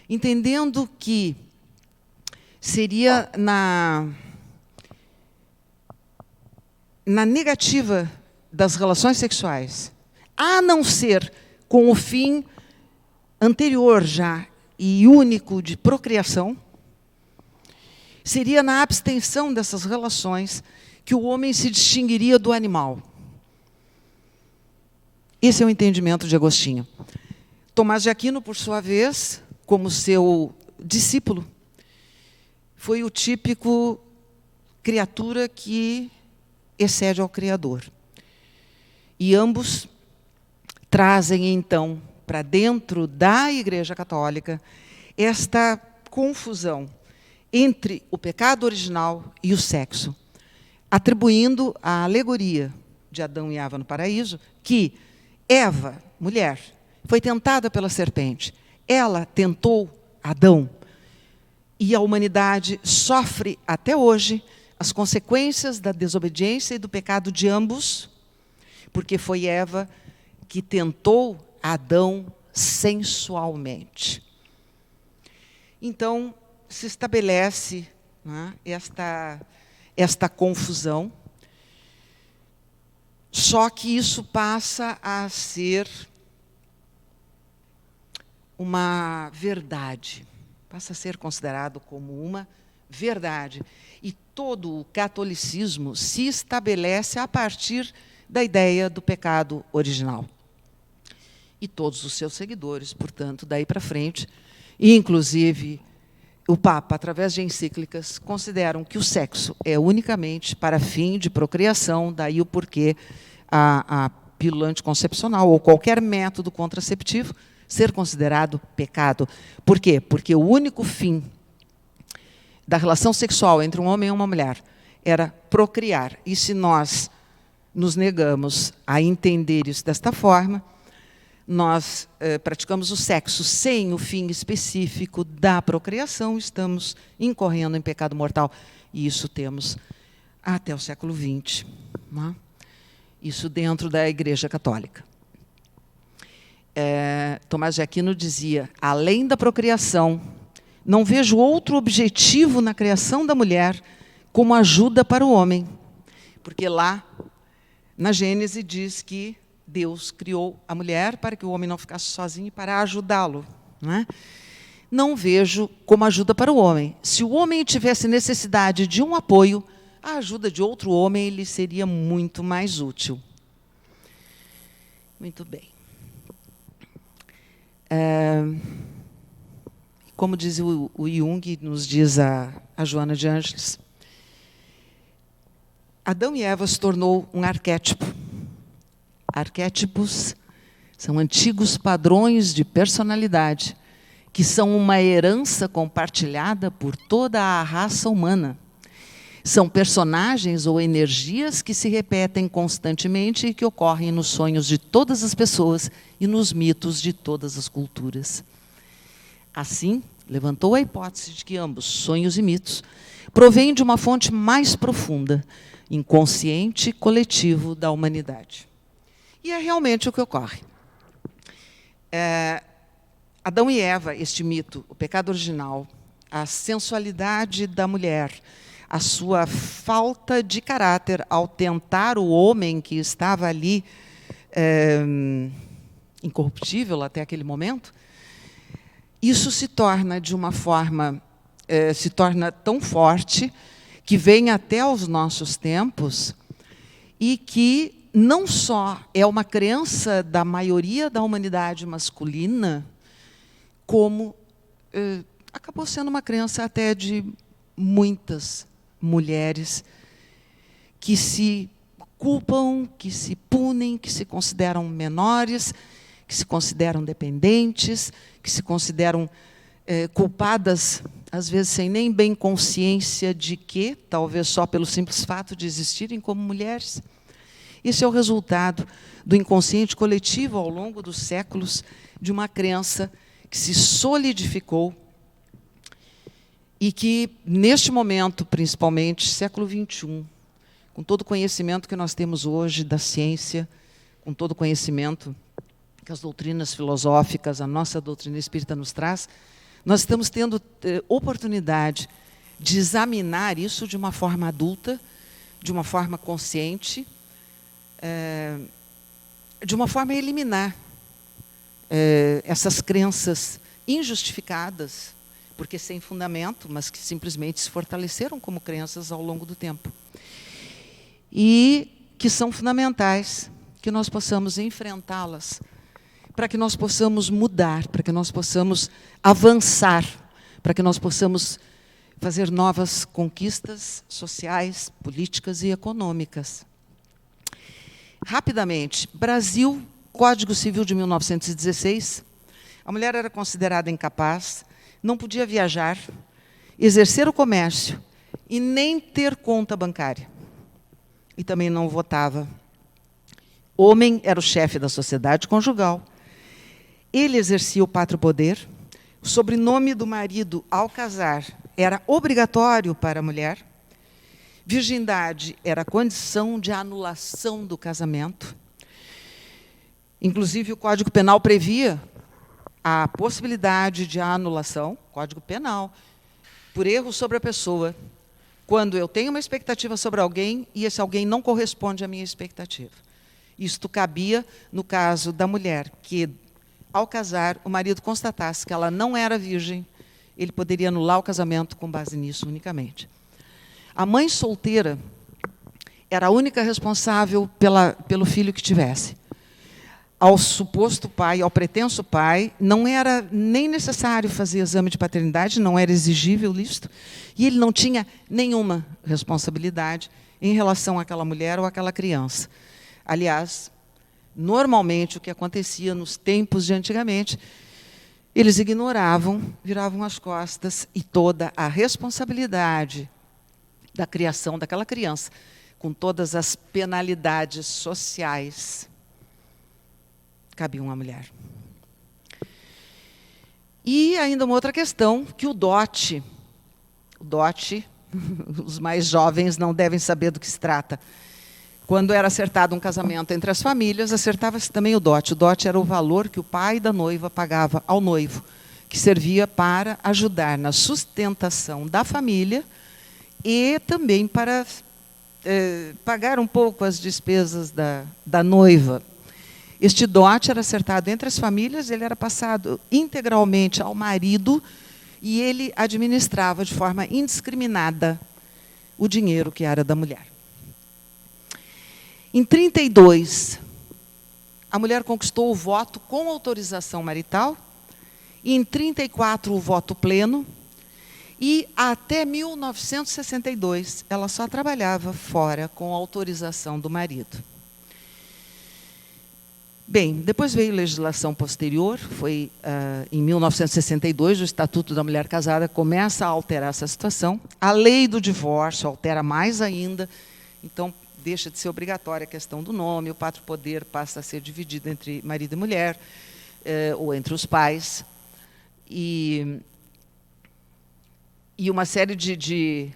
entendendo que seria na negativa das relações sexuais, a não ser com o fim anterior já e único de procriação, seria na abstenção dessas relações que o homem se distinguiria do animal. Esse é o entendimento de Agostinho. Tomás de Aquino, por sua vez, como seu discípulo, foi o típico criatura que excede ao Criador. E ambos trazem, então, para dentro da Igreja Católica, esta confusão entre o pecado original e o sexo, atribuindo a alegoria de Adão e Eva no paraíso, que Eva, mulher, foi tentada pela serpente. Ela tentou Adão. E a humanidade sofre, até hoje, as consequências da desobediência e do pecado de ambos, porque foi Eva que tentou Adão sensualmente. Então, se estabelece, né, esta confusão, só que isso passa a ser uma verdade, passa a ser considerado como uma verdade. E todo o catolicismo se estabelece a partir da ideia do pecado original. E todos os seus seguidores, portanto, daí para frente, e inclusive o Papa, através de encíclicas, consideram que o sexo é unicamente para fim de procriação, daí o porquê a pílula anticoncepcional ou qualquer método contraceptivo ser considerado pecado. Por quê? Porque o único fim da relação sexual entre um homem e uma mulher era procriar. E se nós nos negamos a entender isso desta forma, nós praticamos o sexo sem o fim específico da procriação, estamos incorrendo em pecado mortal. E isso temos até o século XX. Né? Isso dentro da Igreja Católica. Tomás de Aquino dizia, além da procriação, não vejo outro objetivo na criação da mulher como ajuda para o homem. Porque lá, na Gênese, diz que Deus criou a mulher para que o homem não ficasse sozinho e para ajudá-lo. Né? Não vejo como ajuda para o homem. Se o homem tivesse necessidade de um apoio, a ajuda de outro homem lhe seria muito mais útil. Muito bem. Como diz o Jung, nos diz a Joana de Ângeles, Adão e Eva se tornou um arquétipo. Arquétipos são antigos padrões de personalidade, que são uma herança compartilhada por toda a raça humana. São personagens ou energias que se repetem constantemente e que ocorrem nos sonhos de todas as pessoas e nos mitos de todas as culturas. Assim, levantou a hipótese de que ambos, sonhos e mitos, provêm de uma fonte mais profunda, inconsciente e coletivo da humanidade. E é realmente o que ocorre. Adão e Eva, este mito, o pecado original, a sensualidade da mulher, a sua falta de caráter ao tentar o homem que estava ali incorruptível até aquele momento, isso se torna de uma forma, se torna tão forte que vem até aos nossos tempos e que não só é uma crença da maioria da humanidade masculina, como acabou sendo uma crença até de muitas mulheres que se culpam, que se punem, que se consideram menores, que se consideram dependentes, que se consideram culpadas, às vezes sem nem bem consciência de que, talvez só pelo simples fato de existirem como mulheres. Isso é o resultado do inconsciente coletivo ao longo dos séculos, de uma crença que se solidificou e que, neste momento, principalmente, século XXI, com todo o conhecimento que nós temos hoje da ciência, com todo o conhecimento que as doutrinas filosóficas, a nossa doutrina espírita nos traz, nós estamos tendo oportunidade de examinar isso de uma forma adulta, de uma forma consciente, de uma forma a eliminar essas crenças injustificadas, porque sem fundamento, mas que simplesmente se fortaleceram como crenças ao longo do tempo. E que são fundamentais, que nós possamos enfrentá-las, para que nós possamos mudar, para que nós possamos avançar, para que nós possamos fazer novas conquistas sociais, políticas e econômicas. Rapidamente, Brasil, Código Civil de 1916, a mulher era considerada incapaz, não podia viajar, exercer o comércio e nem ter conta bancária. E também não votava. Homem era o chefe da sociedade conjugal. Ele exercia o pátrio poder. O sobrenome do marido, ao casar, era obrigatório para a mulher. Virgindade era condição de anulação do casamento. Inclusive, o Código Penal previa a possibilidade de anulação, Código Penal, por erro sobre a pessoa, quando eu tenho uma expectativa sobre alguém e esse alguém não corresponde à minha expectativa. Isto cabia no caso da mulher, que, ao casar, o marido constatasse que ela não era virgem, ele poderia anular o casamento com base nisso unicamente. A mãe solteira era a única responsável pelo filho que tivesse. Ao suposto pai, ao pretenso pai, não era nem necessário fazer exame de paternidade, não era exigível isto, e ele não tinha nenhuma responsabilidade em relação àquela mulher ou àquela criança. Aliás, normalmente o que acontecia nos tempos de antigamente, eles ignoravam, viravam as costas, e toda a responsabilidade da criação daquela criança, com todas as penalidades sociais, cabiam à mulher. E ainda uma outra questão, que o dote, os mais jovens não devem saber do que se trata. Quando era acertado um casamento entre as famílias, acertava-se também o dote. O dote era o valor que o pai da noiva pagava ao noivo, que servia para ajudar na sustentação da família e também para pagar um pouco as despesas da noiva. Este dote era acertado entre as famílias, ele era passado integralmente ao marido e ele administrava de forma indiscriminada o dinheiro que era da mulher. Em 1932, a mulher conquistou o voto com autorização marital, e em 1934 o voto pleno, e até 1962 ela só trabalhava fora com autorização do marido. Bem, depois veio legislação posterior, foi em 1962, o Estatuto da Mulher Casada começa a alterar essa situação. A lei do divórcio altera mais ainda, então deixa de ser obrigatória a questão do nome, o pátrio poder passa a ser dividido entre marido e mulher, ou entre os pais, e uma série de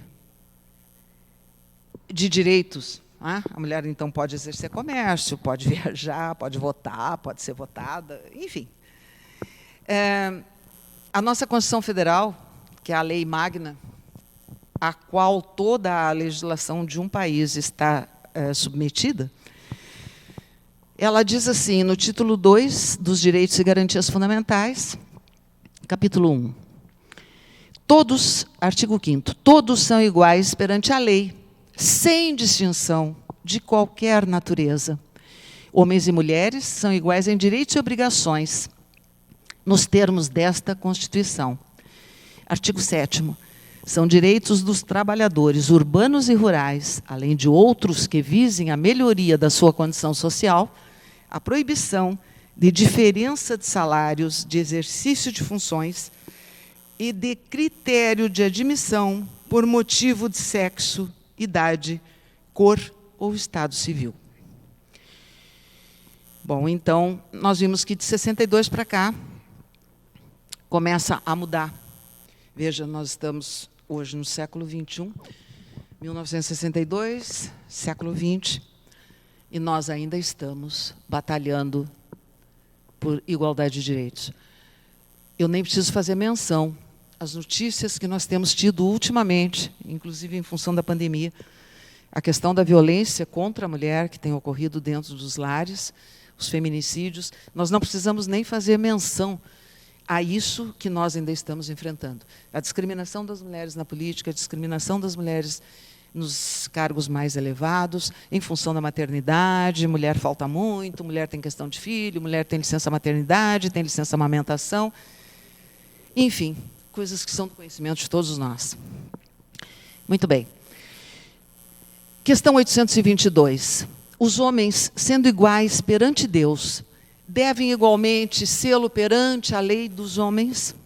direitos. A mulher, então, pode exercer comércio, pode viajar, pode votar, pode ser votada, enfim. A nossa Constituição Federal, que é a lei magna, a qual toda a legislação de um país está submetida, ela diz assim, no título 2 dos Direitos e Garantias Fundamentais, capítulo 1, todos, artigo 5º, todos são iguais perante a lei, sem distinção de qualquer natureza. Homens e mulheres são iguais em direitos e obrigações, nos termos desta Constituição. Artigo 7º. São direitos dos trabalhadores urbanos e rurais, além de outros que visem a melhoria da sua condição social, a proibição de diferença de salários, de exercício de funções e de critério de admissão por motivo de sexo, idade, cor ou estado civil. Bom, então, nós vimos que de 62 para cá começa a mudar. Veja, nós estamos hoje no século XXI, 1962, século XX, e nós ainda estamos batalhando por igualdade de direitos. Eu nem preciso fazer menção às notícias que nós temos tido ultimamente, inclusive em função da pandemia, a questão da violência contra a mulher que tem ocorrido dentro dos lares, os feminicídios. Nós não precisamos nem fazer menção a isso que nós ainda estamos enfrentando. A discriminação das mulheres na política, a discriminação das mulheres nos cargos mais elevados, em função da maternidade, mulher falta muito, mulher tem questão de filho, mulher tem licença maternidade, tem licença amamentação. Enfim, coisas que são do conhecimento de todos nós. Muito bem. Questão 822. Os homens, sendo iguais perante Deus, devem igualmente sê-lo perante a lei dos homens?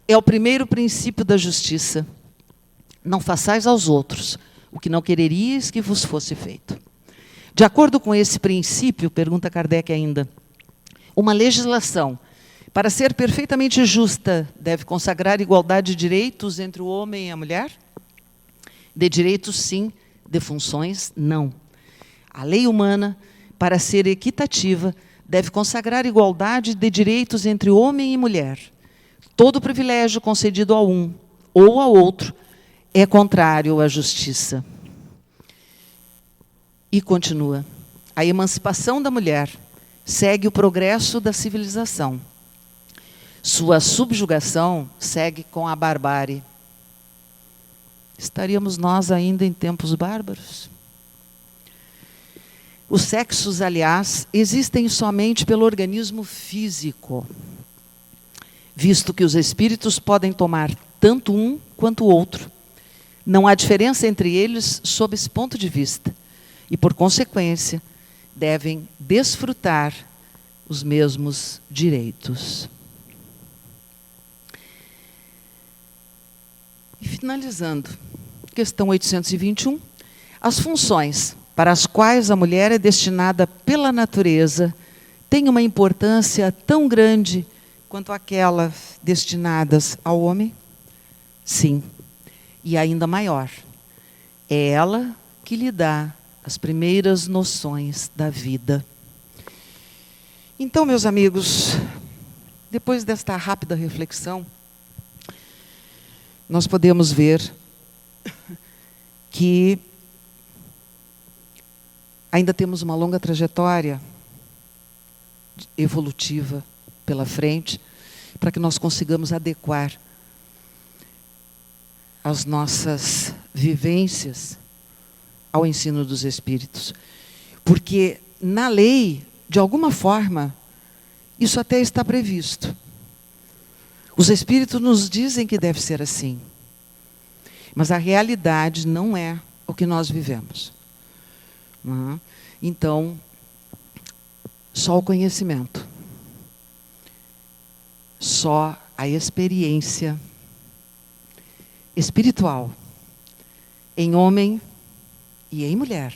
É o primeiro princípio da justiça. Não façais aos outros o que não quereríeis que vos fosse feito. De acordo com esse princípio, pergunta Kardec ainda, uma legislação, para ser perfeitamente justa, deve consagrar igualdade de direitos entre o homem e a mulher? De direitos, sim, de funções, não. A lei humana, para ser equitativa, deve consagrar igualdade de direitos entre homem e mulher. Todo privilégio concedido a um ou ao outro é contrário à justiça. E continua. A emancipação da mulher segue o progresso da civilização. Sua subjugação segue com a barbárie. Estaríamos nós ainda em tempos bárbaros? Os sexos, aliás, existem somente pelo organismo físico, visto que os espíritos podem tomar tanto um quanto o outro. Não há diferença entre eles sob esse ponto de vista. E, por consequência, devem desfrutar os mesmos direitos. E finalizando, questão 821, as funções para as quais a mulher é destinada pela natureza têm uma importância tão grande quanto aquelas destinadas ao homem? Sim. E ainda maior, é ela que lhe dá as primeiras noções da vida. Então, meus amigos, depois desta rápida reflexão, nós podemos ver que ainda temos uma longa trajetória evolutiva pela frente, para que nós consigamos adequar as nossas vivências ao ensino dos Espíritos. Porque na lei, de alguma forma, isso até está previsto. Os Espíritos nos dizem que deve ser assim. Mas a realidade não é o que nós vivemos. Não é? Então, só o conhecimento, só a experiência espiritual, em homem e em mulher,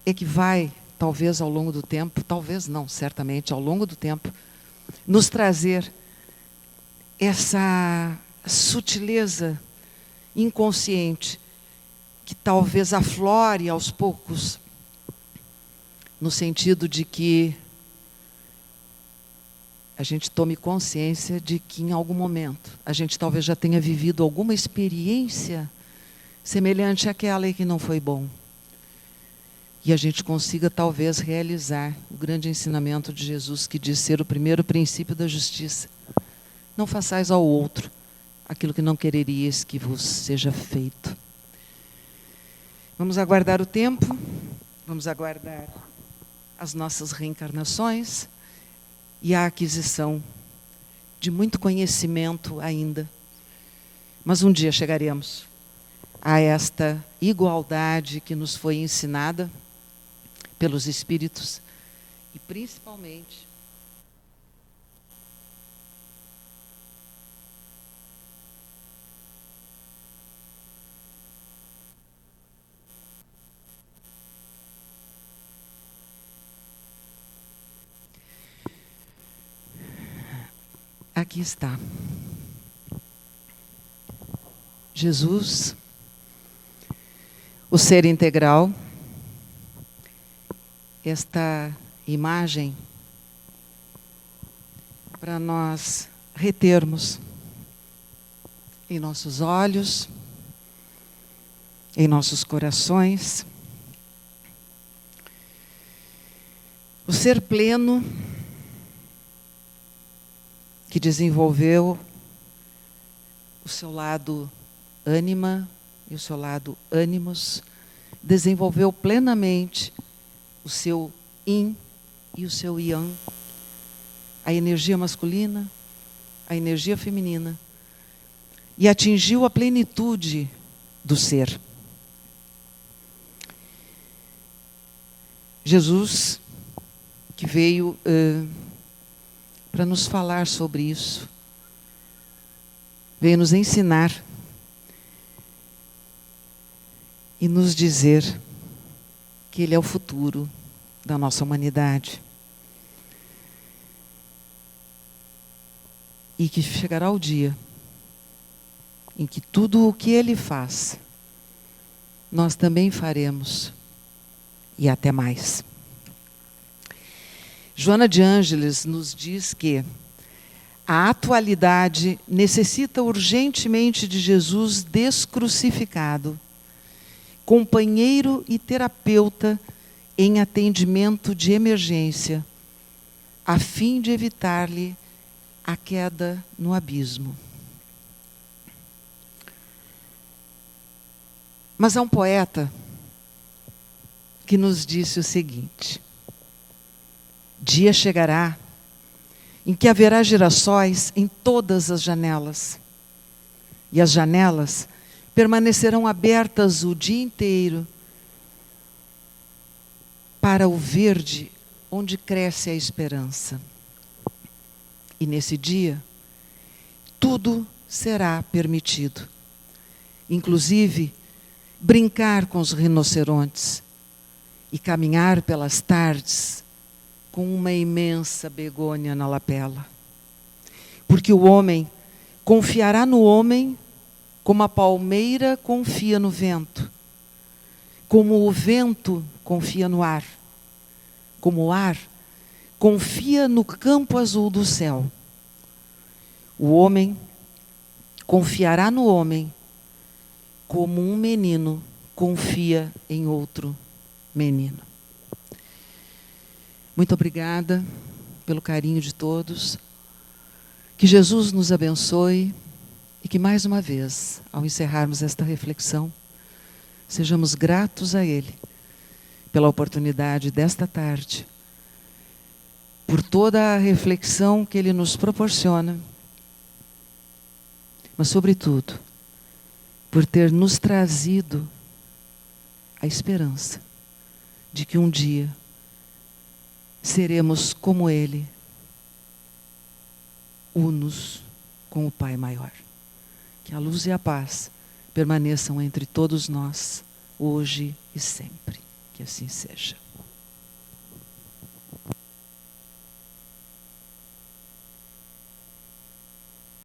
é que vai, talvez ao longo do tempo, talvez não, certamente ao longo do tempo, nos trazer essa sutileza inconsciente que talvez aflore aos poucos, no sentido de que a gente tome consciência de que em algum momento a gente talvez já tenha vivido alguma experiência semelhante àquela e que não foi bom. E a gente consiga talvez realizar o grande ensinamento de Jesus, que diz ser o primeiro princípio da justiça. Não façais ao outro aquilo que não quereríeis que vos seja feito. Vamos aguardar o tempo, vamos aguardar as nossas reencarnações e a aquisição de muito conhecimento ainda. Mas um dia chegaremos a esta igualdade que nos foi ensinada pelos Espíritos e principalmente aqui está. Jesus, o ser integral, esta imagem para nós retermos em nossos olhos, em nossos corações. O ser pleno que desenvolveu o seu lado ânima e o seu lado ânimos, desenvolveu plenamente o seu yin e o seu yang, a energia masculina, a energia feminina, e atingiu a plenitude do ser. Jesus, que veio para nos falar sobre isso, veio nos ensinar e nos dizer que Ele é o futuro da nossa humanidade. E que chegará o dia em que tudo o que Ele faz, nós também faremos, e até mais. Joana de Ângeles nos diz que a atualidade necessita urgentemente de Jesus descrucificado, companheiro e terapeuta em atendimento de emergência, a fim de evitar-lhe a queda no abismo. Mas há um poeta que nos disse o seguinte: dia chegará em que haverá girassóis em todas as janelas, e as janelas permanecerão abertas o dia inteiro para o verde onde cresce a esperança. E nesse dia, tudo será permitido, inclusive brincar com os rinocerontes e caminhar pelas tardes com uma imensa begônia na lapela. Porque o homem confiará no homem como a palmeira confia no vento, como o vento confia no ar, como o ar confia no campo azul do céu. O homem confiará no homem como um menino confia em outro menino. Muito obrigada pelo carinho de todos. Que Jesus nos abençoe e que, mais uma vez, ao encerrarmos esta reflexão, sejamos gratos a Ele pela oportunidade desta tarde, por toda a reflexão que Ele nos proporciona, mas, sobretudo, por ter nos trazido a esperança de que um dia seremos como Ele, unos com o Pai maior. Que a luz e a paz permaneçam entre todos nós, hoje e sempre. Que assim seja.